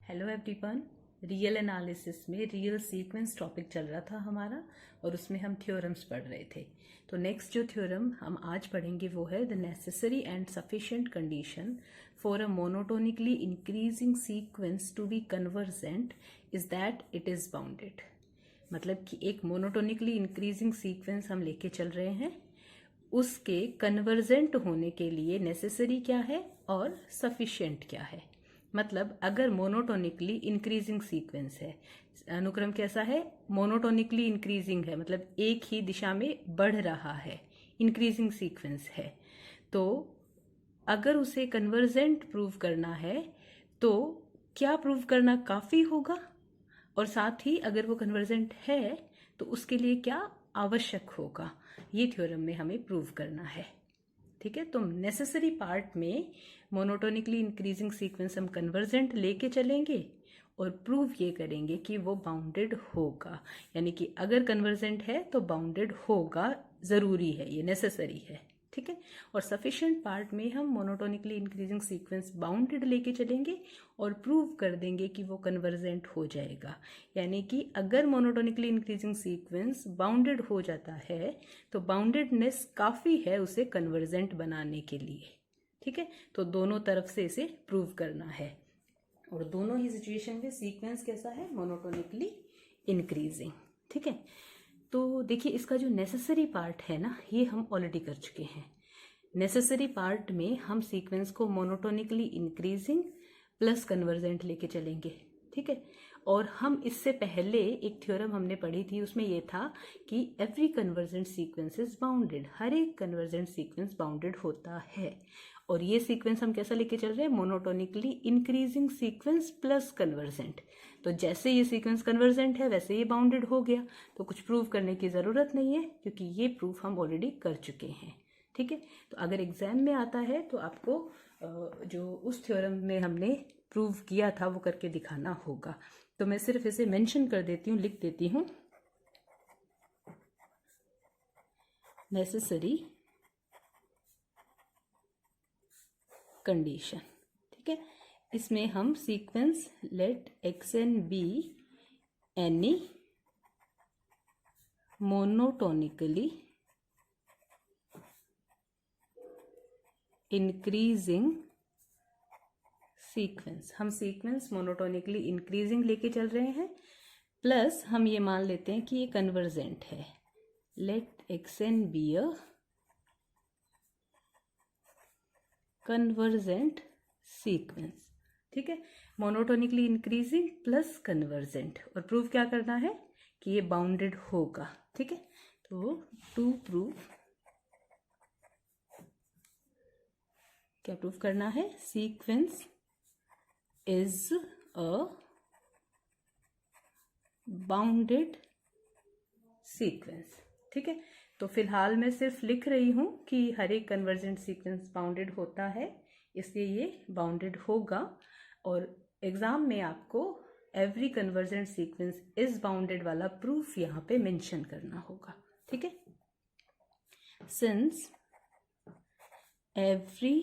Hello everyone. Real analysis में real sequence topic चल रहा था हमारा और उसमें हम थ्योरम्स पढ़ रहे थे। तो नेक्स्ट जो थ्योरम हम आज पढ़ेंगे वो है the necessary and sufficient condition for a monotonically increasing sequence to be convergent is that it is bounded. मतलब कि एक मोनोटोनिकली इंक्रीजिंग सीक्वेंस हम लेके चल रहे हैं, उसके कन्वर्जेंट होने के लिए नेसेसरी क्या है और सफिशिएंट क्या है। मतलब अगर मोनोटोनिकली इंक्रीजिंग सीक्वेंस है, अनुक्रम कैसा है, मोनोटोनिकली इंक्रीजिंग है, मतलब एक ही दिशा में बढ़ रहा है, इंक्रीजिंग सीक्वेंस है, तो अगर उसे कन्वर्जेंट प्रूव करना है तो क्या प्रूव करना काफ़ी होगा, और साथ ही अगर वो कन्वर्जेंट है तो उसके लिए क्या आवश्यक होगा, ये थ्योरम में हमें प्रूव करना है। ठीक है, तो नेसेसरी पार्ट में मोनोटोनिकली इंक्रीजिंग सीक्वेंस हम कन्वर्जेंट लेके चलेंगे और प्रूव ये करेंगे कि वो बाउंडेड होगा, यानी कि अगर कन्वर्जेंट है तो बाउंडेड होगा, ज़रूरी है, ये नेसेसरी है। ठीक है, और सफिशिएंट पार्ट में हम मोनोटोनिकली इंक्रीजिंग सीक्वेंस बाउंडेड लेके चलेंगे और प्रूव कर देंगे कि वो कन्वर्जेंट हो जाएगा। यानी कि अगर मोनोटोनिकली इंक्रीजिंग सीक्वेंस बाउंडेड हो जाता है तो बाउंडेडनेस काफ़ी है उसे कन्वर्जेंट बनाने के लिए। ठीक है, तो दोनों तरफ से इसे प्रूव करना है, और दोनों ही सिचुएशन में सीक्वेंस कैसा है, मोनोटोनिकली इंक्रीजिंग। ठीक है, तो देखिए इसका जो नेसेसरी पार्ट है ना, ये हम ऑलरेडी कर चुके हैं। नेसेसरी पार्ट में हम सीक्वेंस को मोनोटोनिकली इंक्रीजिंग प्लस कन्वर्जेंट लेके चलेंगे। ठीक है, और हम इससे पहले एक थ्योरम हमने पढ़ी थी, उसमें यह था कि every convergent sequence is bounded, हर एक कन्वर्जेंट सीक्वेंस बाउंडेड होता है। और ये सीक्वेंस हम कैसा लेके चल रहे हैं, monotonically increasing sequence plus convergent. तो जैसे ये सीक्वेंस कन्वर्जेंट है वैसे ये बाउंडेड हो गया, तो कुछ प्रूव करने की ज़रूरत नहीं है क्योंकि ये प्रूफ हम ऑलरेडी कर चुके हैं। ठीक है, तो अगर एग्जाम में आता है तो आपको जो उस थ्योरम में हमने प्रूव किया था वो करके दिखाना होगा। तो मैं सिर्फ इसे मेंशन कर देती हूँ, लिख देती हूँ, नेसेसरी कंडीशन। ठीक है, इसमें हम sequence let x n be any monotonically increasing sequence, हम सीक्वेंस मोनोटोनिकली इंक्रीजिंग लेके चल रहे हैं, प्लस हम ये मान लेते हैं कि ये कन्वर्जेंट है। Let x n be a convergent sequence. ठीक है, मोनोटोनिकली इंक्रीजिंग प्लस कन्वर्जेंट, और प्रूव क्या करना है कि ये बाउंडेड होगा। ठीक है, तो टू प्रूव, क्या प्रूव करना है, sequence is a bounded sequence. ठीक है, तो फिलहाल मैं सिर्फ लिख रही हूं कि हर एक कन्वर्जेंट सीक्वेंस बाउंडेड होता है, इसलिए ये बाउंडेड होगा, और एग्जाम में आपको every convergent sequence is bounded वाला प्रूफ यहाँ पे मेंशन करना होगा। ठीक है, since every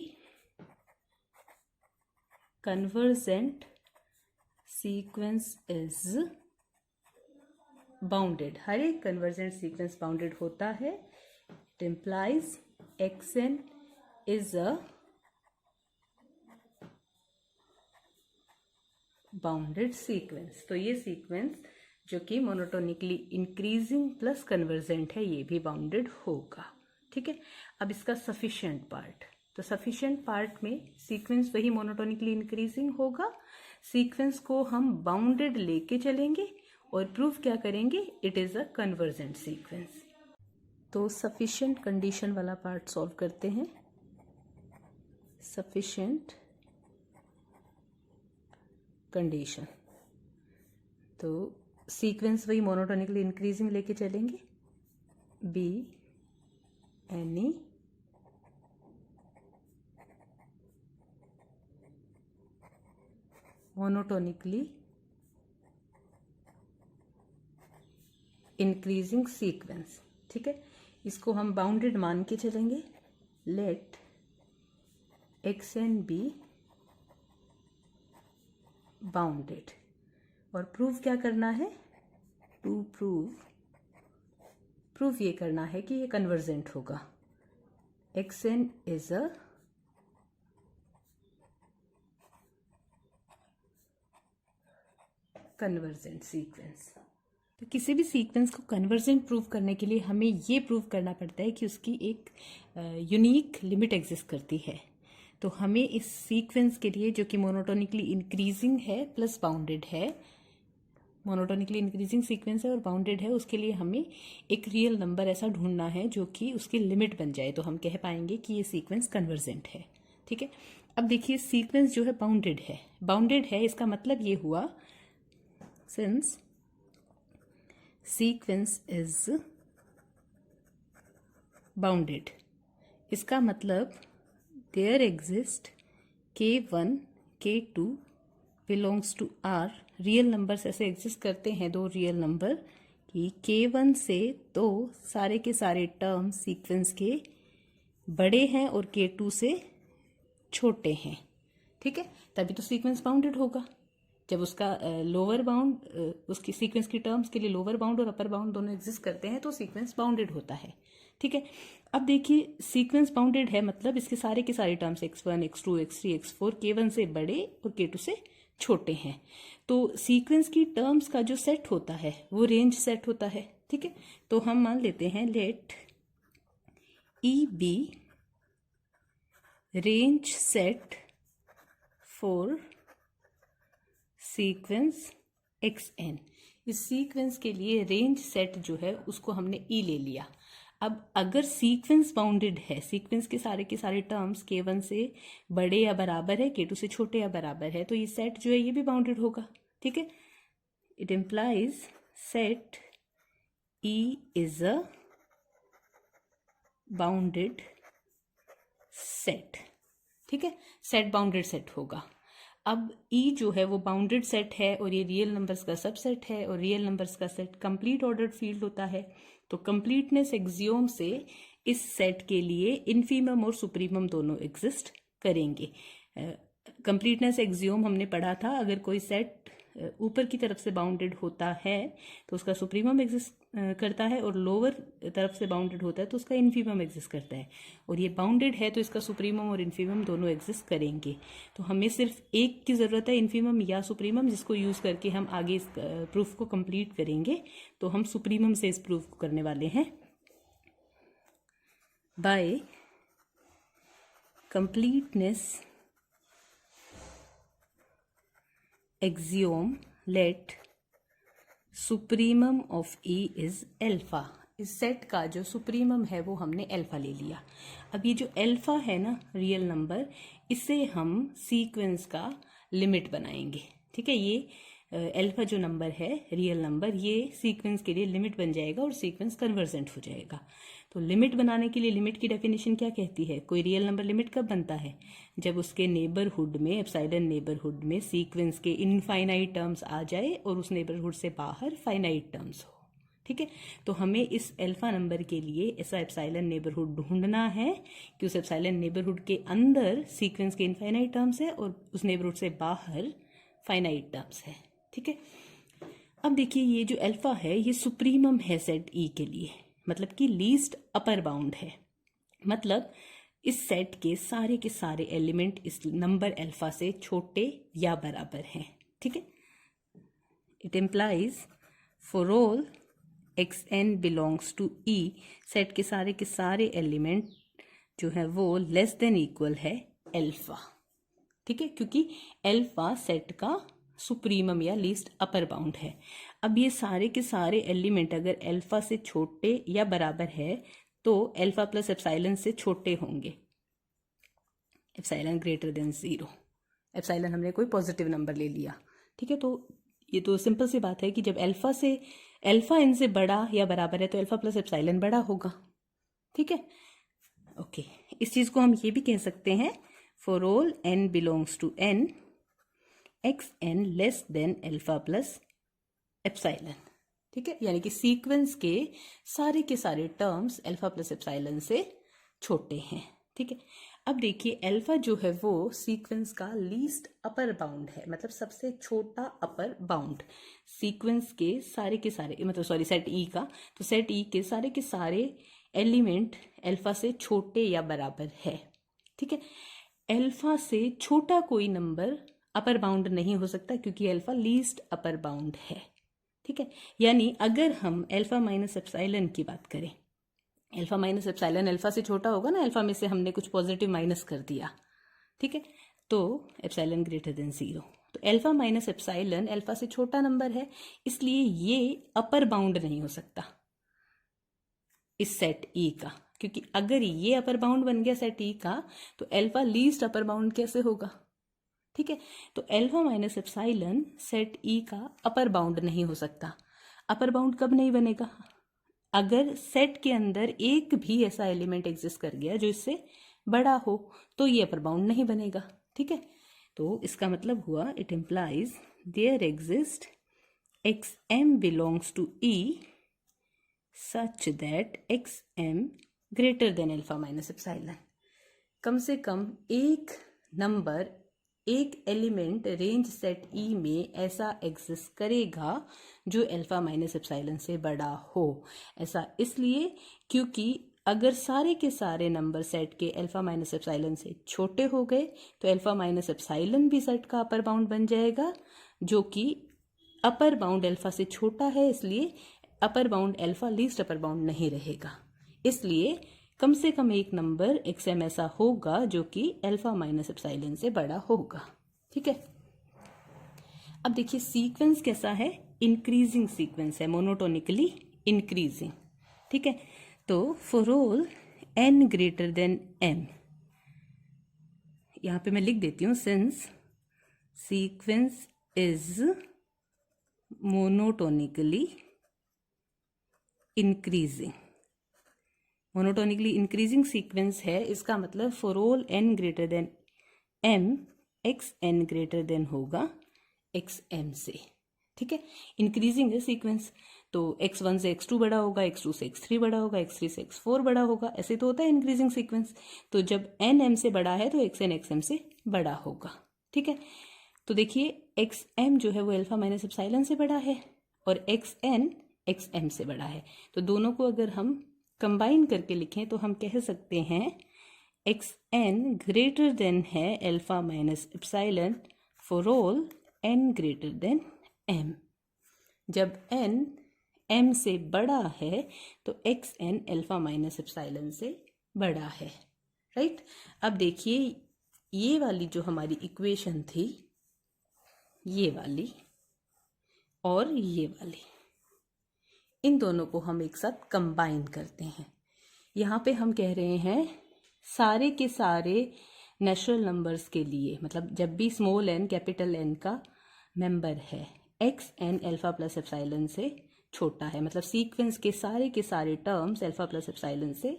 convergent sequence is bounded, हर एक कन्वर्जेंट सीक्वेंस बाउंडेड होता है, it implies x n is a bounded sequence. तो ये सीक्वेंस जो कि मोनोटोनिकली इंक्रीजिंग प्लस कन्वर्जेंट है, ये भी बाउंडेड होगा। ठीक है, अब इसका सफिशिएंट पार्ट, तो सफिशिएंट पार्ट में सीक्वेंस वही मोनोटोनिकली इंक्रीजिंग होगा, सीक्वेंस को हम बाउंडेड लेके चलेंगे और प्रूफ क्या करेंगे, it is a convergent sequence. तो सफिशिएंट कंडीशन वाला पार्ट सॉल्व करते हैं। सफिशिएंट कंडीशन, तो सीक्वेंस वही मोनोटोनिकली इंक्रीजिंग लेके चलेंगे, be any monotonically increasing sequence. ठीक है, इसको हम बाउंडेड मान के चलेंगे, let x n be bounded. और प्रूव क्या करना है? टू प्रूव ये करना है कि ये कन्वर्जेंट होगा। xn is a convergent sequence. तो किसी भी सीक्वेंस को कन्वर्जेंट प्रूव करने के लिए हमें ये प्रूव करना पड़ता है कि उसकी एक यूनिक लिमिट एग्जिस्ट करती है। तो हमें इस सीक्वेंस के लिए, जो कि मोनोटोनिकली इंक्रीजिंग है प्लस बाउंडेड है, मोनोटोनिकली इंक्रीजिंग सीक्वेंस है और बाउंडेड है, उसके लिए हमें एक रियल नंबर ऐसा ढूंढना है जो कि उसकी लिमिट बन जाए, तो हम कह पाएंगे कि ये सीक्वेंस कन्वर्जेंट है। ठीक है, अब देखिए सीक्वेंस जो है बाउंडेड है, इसका मतलब ये हुआ सिंस सीक्वेंस इज बाउंडेड, इसका मतलब there exist K1 K2 belongs to R। Real numbers ऐसे एग्जिस्ट करते हैं, दो रियल नंबर, कि K1 से तो सारे के सारे टर्म सीक्वेंस के बड़े हैं और K2 से छोटे हैं। ठीक है, तभी तो सीक्वेंस बाउंडेड होगा। जब उसका लोअर बाउंड, उसकी सीक्वेंस की टर्म्स के लिए लोअर बाउंड और अपर बाउंड दोनों एग्जिस्ट करते हैं तो सीक्वेंस बाउंडेड होता है। ठीक है, अब देखिए सीक्वेंस बाउंडेड है मतलब इसके सारे के सारे terms x1 x2 x3 x4 K1 से बड़े और K2 से छोटे हैं। तो सीक्वेंस की टर्म्स का जो सेट होता है वो रेंज सेट होता है। ठीक है, तो हम मान लेते हैं let E be range set for sequence xn। इस सीक्वेंस के लिए रेंज सेट जो है उसको हमने E ले लिया। अब अगर सीक्वेंस बाउंडेड है, सीक्वेंस के सारे टर्म्स K1 से बड़े या बराबर है, K2 से छोटे या बराबर है, तो ये सेट जो है ये भी बाउंडेड होगा। ठीक है, it implies set E is a bounded set. ठीक है, सेट बाउंडेड सेट होगा। अब E जो है वो बाउंडेड सेट है और ये रियल नंबर्स का सबसेट है और रियल नंबर्स का सेट कंप्लीट ऑर्डर्ड फील्ड होता है। तो कंप्लीटनेस एक्सियोम से इस सेट के लिए इन्फीमम और सुप्रीमम दोनों एग्जिस्ट करेंगे। कंप्लीटनेस एक्सियोम हमने पढ़ा था, अगर कोई सेट ऊपर की तरफ से बाउंडेड होता है तो उसका सुप्रीमम एग्जिस्ट करता है और लोअर तरफ से बाउंडेड होता है तो उसका इन्फीमम एग्जिस्ट करता है। और ये बाउंडेड है तो इसका सुप्रीमम और इन्फीमम दोनों एग्जिस्ट करेंगे। तो हमें सिर्फ एक की ज़रूरत है, इन्फीमम या सुप्रीमम, जिसको यूज़ करके हम आगे इस प्रूफ को कंप्लीट करेंगे। तो हम सुप्रीमम से इस प्रूफ को करने वाले हैं by completeness axiom let supremum of E is alpha। इस सेट का जो सुप्रीमम है वो हमने अल्फा ले लिया। अब ये जो अल्फा है ना रियल नंबर, इसे हम सीक्वेंस का लिमिट बनाएंगे। ठीक है, ये अल्फा जो नंबर है रियल नंबर, ये सीक्वेंस के लिए लिमिट बन जाएगा और सीक्वेंस कन्वर्जेंट हो जाएगा। तो लिमिट बनाने के लिए लिमिट की डेफिनेशन क्या कहती है? कोई रियल नंबर लिमिट कब बनता है? जब उसके नेबरहुड में, एप्सिलॉन नेबरहुड में सीक्वेंस के इनफाइनाइट टर्म्स आ जाए और उस नेबरहुड से बाहर फाइनाइट टर्म्स हो। ठीक है, तो हमें इस अल्फा नंबर के लिए ऐसा एप्सिलॉन नेबरहुड ढूंढना है कि उस एप्सिलॉन नेबरहुड के अंदर सीक्वेंस के इनफाइनाइट टर्म्स है और उस नेबरहुड से बाहर फाइनाइट टर्म्स है। ठीक है, अब देखिए ये जो अल्फा है ये सुप्रीमम है सेट ई के लिए, मतलब कि लीस्ट अपर बाउंड है। मतलब इस सेट के सारे एलिमेंट इस नंबर अल्फा से छोटे या बराबर हैं। ठीक है, it implies for all xn belongs to E, set के सारे एलिमेंट जो है वो लेस देन इक्वल है अल्फा। ठीक है, क्योंकि अल्फा सेट का सुप्रीमम या लीस्ट अपर बाउंड है। अब ये सारे के सारे एलिमेंट अगर अल्फा से छोटे या बराबर है तो अल्फा प्लस एप्सिलॉन से छोटे होंगे, एप्सिलॉन ग्रेटर देन 0। एप्सिलॉन हमने कोई पॉजिटिव नंबर ले लिया। ठीक है, तो ये तो सिंपल सी बात है कि जब अल्फा n से बड़ा या बराबर है तो अल्फा प्लस एप्सिलॉन बड़ा होगा। ठीक है, ओके, इस चीज को हम ये भी कह सकते हैं for all n belongs to n xn less than alpha plus epsilon. ठीक है, यानी कि सीक्वेंस के सारे टर्म्स अल्फा प्लस एप्सिलॉन से छोटे हैं। ठीक है, अब देखिए अल्फा जो है वो सीक्वेंस का लीस्ट अपर बाउंड है, मतलब सबसे छोटा अपर बाउंड सीक्वेंस के सारे मतलब सॉरी सेट ई का, तो सेट ई के सारे एलिमेंट अल्फा से छोटे या बराबर है। ठीक है, अल्फा से छोटा कोई नंबर अपर बाउंड नहीं हो सकता क्योंकि अल्फा लीस्ट अपर बाउंड है। ठीक है, यानी अगर हम अल्फा माइनस एप्सिलॉन की बात करें, अल्फा माइनस एप्सिलॉन अल्फा से छोटा होगा ना, अल्फा में से हमने कुछ पॉजिटिव माइनस कर दिया, ठीक है, तो एप्सिलॉन ग्रेटर देन 0, तो अल्फा माइनस एप्सिलॉन अल्फा से छोटा नंबर है, इसलिए ये अपर बाउंड नहीं हो सकता इस सेट ई का, क्योंकि अगर ये अपर बाउंड बन गया सेट ई का तो अल्फा लीस्ट अपर बाउंड कैसे होगा। ठीक है, तो अल्फा माइनस एप्सिलॉन सेट ई का अपर बाउंड नहीं हो सकता। अपर बाउंड कब नहीं बनेगा, अगर सेट के अंदर एक भी ऐसा एलिमेंट एग्जिस्ट कर गया जो इससे बड़ा हो, तो ये अपर बाउंड नहीं बनेगा। ठीक है, तो इसका मतलब हुआ it implies there exist x m belongs to E such that x m greater than alpha minus epsilon. कम से कम एक नंबर, एक एलिमेंट रेंज सेट ई में ऐसा एग्जिस्ट करेगा जो अल्फा माइनस एप्सिलॉन से बड़ा हो। ऐसा इसलिए क्योंकि अगर सारे के सारे नंबर सेट के अल्फा माइनस एप्सिलॉन से छोटे हो गए तो अल्फा माइनस एप्सिलॉन भी सेट का अपर बाउंड बन जाएगा, जो कि अपर बाउंड अल्फा से छोटा है, इसलिए upper bound alpha least upper bound नहीं रहेगा। इसलिए कम से कम एक नंबर एक्स एम ऐसा होगा जो कि अल्फा माइनस एप्सिलॉन से बड़ा होगा। ठीक है, अब देखिए सीक्वेंस कैसा है, इंक्रीजिंग सीक्वेंस है, मोनोटोनिकली इंक्रीजिंग। ठीक है, तो for all n greater than m, यहां पे मैं लिख देती हूं, since sequence is monotonically increasing, monotonically increasing sequence है, इसका मतलब for all n greater than m x n greater than होगा एक्स एम से। ठीक है, इंक्रीजिंग है सीक्वेंस, तो x1 से x2 बड़ा होगा, x2 से x3 बड़ा होगा, x3 से x4 बड़ा होगा, ऐसे तो होता है इंक्रीजिंग सीक्वेंस। तो जब n m से बड़ा है तो xn xm से बड़ा होगा। ठीक है, तो देखिए xm जो है वो अल्फा माइनस एप्सिलॉन से बड़ा है और xn xm से बड़ा है, तो दोनों को अगर हम कंबाइन करके लिखें तो हम कह सकते हैं xn ग्रेटर देन है alpha minus epsilon for all n greater than m। जब n m से बड़ा है तो xn अल्फा माइनस एप्सिलॉन से बड़ा है। राइट, अब देखिए ये वाली जो हमारी इक्वेशन थी, ये वाली और ये वाली, इन दोनों को हम एक साथ कंबाइन करते हैं। यहाँ पे हम कह रहे हैं सारे के सारे नेचुरल नंबर्स के लिए, मतलब जब भी स्मॉल n कैपिटल N का मेंबर है, x n alpha plus epsilon से छोटा है, मतलब सीक्वेंस के सारे टर्म्स अल्फा प्लस एप्सिलॉन से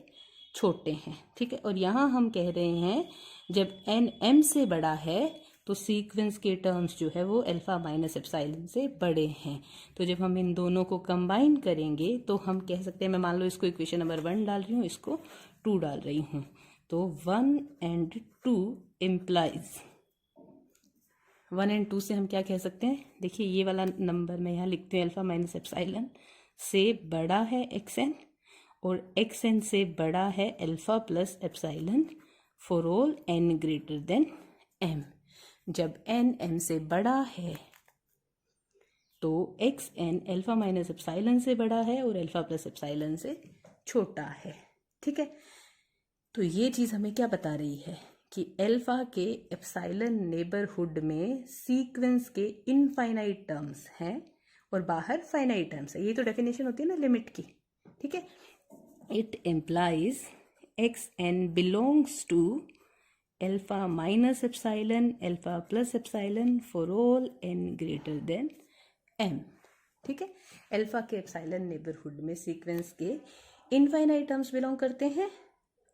छोटे हैं। ठीक है, और यहाँ हम कह रहे हैं जब n m से बड़ा है तो सीक्वेंस के टर्म्स जो है वो अल्फा माइनस एप्सिलॉन से बड़े हैं। तो जब हम इन दोनों को कंबाइन करेंगे तो हम कह सकते हैं, मैं मान लो इसको इक्वेशन नंबर 1 डाल रही हूँ, इसको 2 डाल रही हूँ, तो 1 and 2 इम्प्लाइज 1 and 2 से हम क्या कह सकते हैं, देखिए ये वाला नंबर मैं यहाँ लिखती हूँ, अल्फा माइनस एप्सिलॉन से बड़ा है एक्स एन और एक्स एन से बड़ा है alpha plus epsilon for all n greater than m. जब एन एम से बड़ा है तो x n alpha minus epsilon से बड़ा है और अल्फा प्लस एप्सिलॉन से छोटा है। ठीक है, तो ये चीज़ हमें क्या बता रही है कि अल्फा के एप्सिलॉन नेबरहुड में सीक्वेंस के इनफाइनाइट टर्म्स हैं और बाहर फाइनाइट टर्म्स है। ये तो डेफिनेशन होती है ना लिमिट की। ठीक है, it implies x n belongs to alpha minus epsilon alpha plus epsilon for all n greater than m. ठीक है, अल्फा के एप्सिलॉन नेबरहुड में सीक्वेंस के इनफाइनाइट टर्म्स बिलोंग करते हैं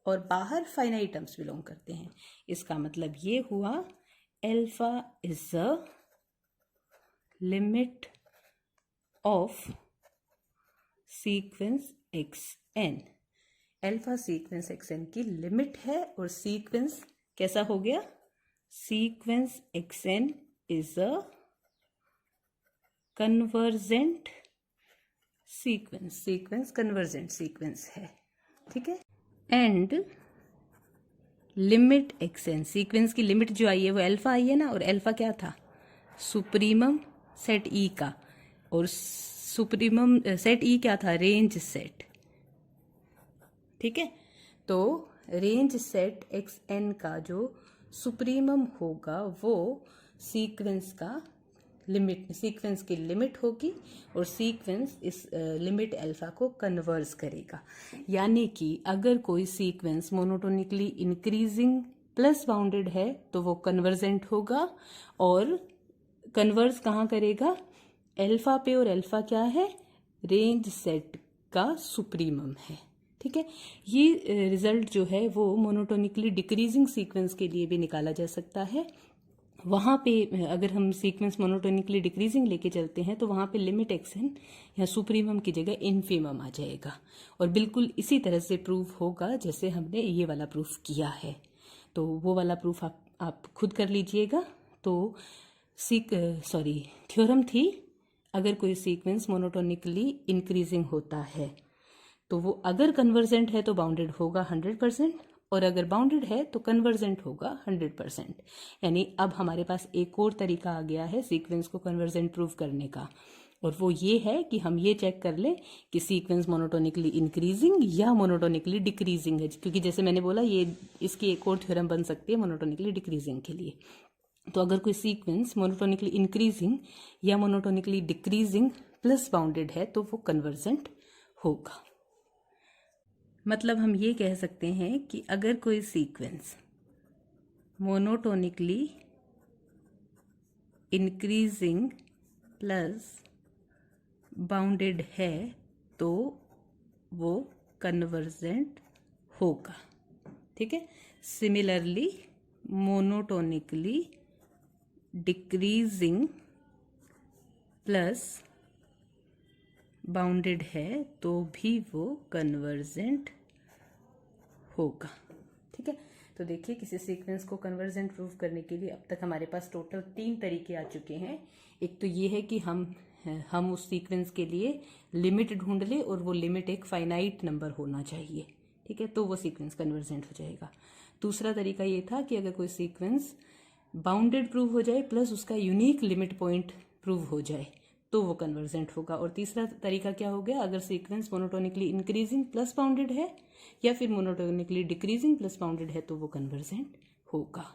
और बाहर फाइनाइट टर्म्स बिलोंग करते हैं। इसका मतलब ये हुआ alpha is a limit of sequence x n. Alpha sequence xn की लिमिट है और सीक्वेंस कैसा हो गया, sequence xn is a convergent sequence, sequence convergent sequence है, ठीक है। एंड लिमिट xn, सीक्वेंस की लिमिट जो आई है वो अल्फा आई है ना, और अल्फा क्या था, सुप्रीमम सेट ई का, और सुप्रीमम सेट ई क्या था, रेंज सेट, ठीक है। तो रेंज सेट xn का जो सुप्रीमम होगा वो सीक्वेंस का लिमिट, सीक्वेंस की लिमिट होगी और सीक्वेंस इस लिमिट अल्फा को कन्वर्स करेगा। यानी कि अगर कोई sequence monotonically increasing plus bounded है तो वो कन्वर्जेंट होगा, और कन्वर्स कहाँ करेगा, अल्फा पे, और अल्फा क्या है, रेंज सेट का सुप्रीमम है, ठीक है। ये रिजल्ट जो है वो मोनोटोनिकली डिक्रीजिंग सीक्वेंस के लिए भी निकाला जा सकता है। वहाँ पे अगर हम सीक्वेंस मोनोटोनिकली डिक्रीजिंग लेके चलते हैं तो वहाँ पे लिमिट xn या सुप्रीमम की जगह इन्फीमम आ जाएगा, और बिल्कुल इसी तरह से प्रूफ होगा जैसे हमने ये वाला प्रूफ किया है। तो वो वाला प्रूफ आप खुद कर लीजिएगा। तो थ्योरम थी, अगर कोई सीक्वेंस मोनोटोनिकली इंक्रीजिंग होता है तो वो अगर कन्वर्जेंट है तो बाउंडेड होगा 100%, और अगर बाउंडेड है तो कन्वर्जेंट होगा 100%। यानी अब हमारे पास एक और तरीका आ गया है सीक्वेंस को कन्वर्जेंट प्रूव करने का, और वो ये है कि हम ये चेक कर लें कि सीक्वेंस मोनोटोनिकली इंक्रीजिंग या मोनोटोनिकली डिक्रीजिंग है, क्योंकि जैसे मैंने बोला ये इसकी एक और थ्योरम बन सकती है मोनोटोनिकली डिक्रीजिंग के लिए। तो अगर कोई सीक्वेंस मोनोटोनिकली इंक्रीजिंग या मोनोटोनिकली डिक्रीजिंग प्लस बाउंडेड है तो वो कन्वर्जेंट होगा। मतलब हम ये कह सकते हैं कि अगर कोई sequence monotonically increasing plus bounded है तो वो कन्वर्जेंट होगा, ठीक है। Similarly monotonically decreasing plus bounded है तो भी वो कन्वर्जेंट होगा, ठीक है। तो देखिए किसी सीक्वेंस को कन्वर्जेंट प्रूव करने के लिए अब तक हमारे पास टोटल 3 तरीके आ चुके हैं। एक तो ये है कि हम उस सीक्वेंस के लिए लिमिट ढूंढ ले और वो लिमिट एक फाइनाइट नंबर होना चाहिए, ठीक है, तो वो सीक्वेंस कन्वर्जेंट हो जाएगा। दूसरा तरीका ये था कि अगर कोई सीक्वेंस बाउंडेड प्रूव हो जाए प्लस उसका यूनिक लिमिट पॉइंट प्रूव हो जाए तो वो कन्वर्जेंट होगा। और तीसरा तरीका क्या हो गया, अगर sequence monotonically increasing plus bounded है या फिर मोनोटोनिकली डिक्रीजिंग प्लस बाउंडेड है तो वो कन्वर्जेंट होगा।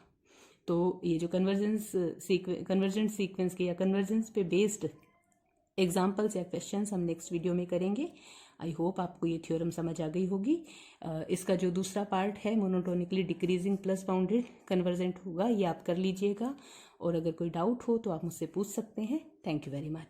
तो ये जो कन्वर्जेंट सीक्वेंस के या कन्वर्जेंस पे बेस्ड एग्जाम्पल्स या क्वेश्चंस हम नेक्स्ट वीडियो में करेंगे। आई होप आपको ये थ्योरम समझ आ गई होगी। इसका जो दूसरा पार्ट है monotonically decreasing plus bounded convergent होगा, ये आप कर लीजिएगा, और अगर कोई डाउट हो तो आप मुझसे पूछ सकते हैं। Thank you very much.